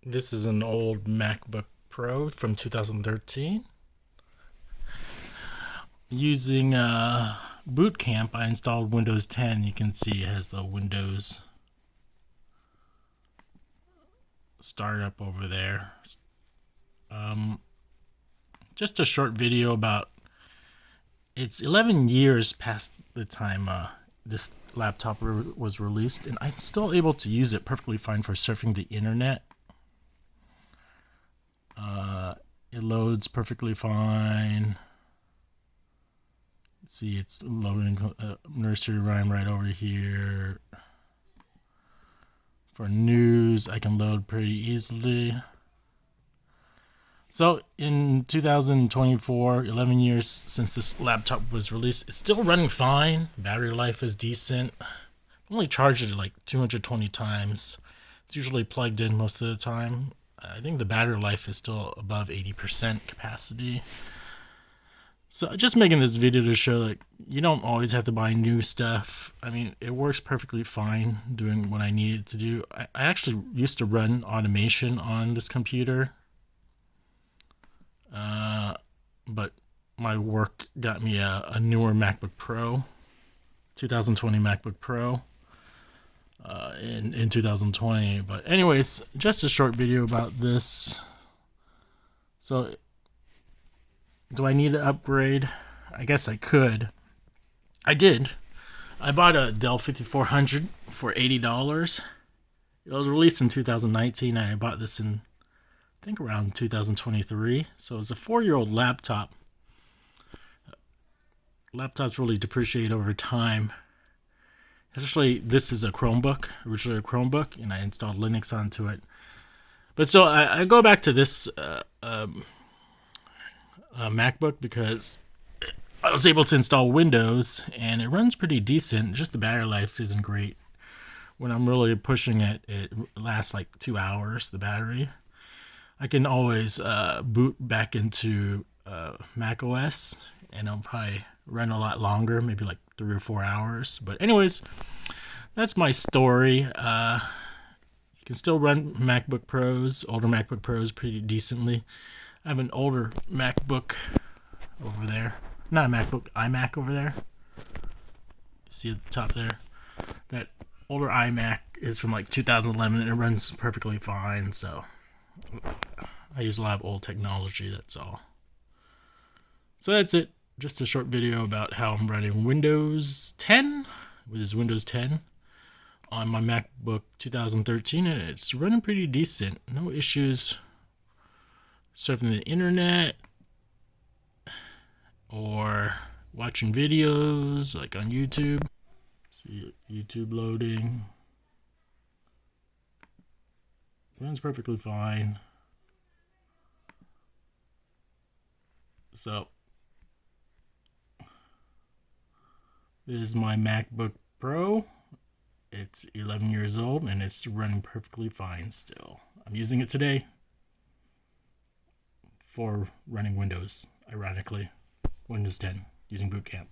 This is an old MacBook Pro from 2013. Using Boot Camp, I installed Windows 10. You can see it has the Windows startup over there. Just a short video about it's 11 years past the time this laptop was released, and I'm still able to use it perfectly fine for surfing the internet. It loads perfectly fine. See, it's loading nursery rhyme right over here. For news, I can load pretty easily. So in 2024, 11 years since this laptop was released, it's still running fine. Battery life is decent. I only charged it like 220 times. It's usually plugged in most of the time. I think the battery life is still above 80% capacity. So just making this video to show that you don't always have to buy new stuff. I mean, it works perfectly fine doing what I needed to do. I actually used to run automation on this computer. But my work got me a newer MacBook Pro, 2020 MacBook Pro in 2020. But anyways, just a short video about this. So do I need to upgrade? I guess I could. I did. I bought a Dell 5400 for $80. It was released in 2019, and I bought this in, I think, around 2023. So it's a 4-year-old laptop. Laptops really depreciate over time. Especially, this is a Chromebook, originally a Chromebook, and I installed Linux onto it. But still, I go back to this MacBook because I was able to install Windows, and it runs pretty decent. Just the battery life isn't great. When I'm really pushing it, it lasts like 2 hours, the battery. I can always boot back into Mac OS, and it'll probably run a lot longer, maybe like 3 or 4 hours. But anyways, that's my story. You can still run MacBook Pros, older MacBook Pros, pretty decently. I have an older MacBook over there. Not a MacBook, iMac over there. See at the top there? That older iMac is from like 2011, and it runs perfectly fine. So I use a lot of old technology, that's all. So that's it. Just a short video about how I'm running Windows 10, which is Windows 10, on my MacBook 2013, and it's running pretty decent. No issues surfing the internet or watching videos like on YouTube. See YouTube loading. Runs perfectly fine. So this is my MacBook Pro. It's 11 years old, and it's running perfectly fine still. I'm using it today for running Windows, ironically. Windows 10 using Boot Camp.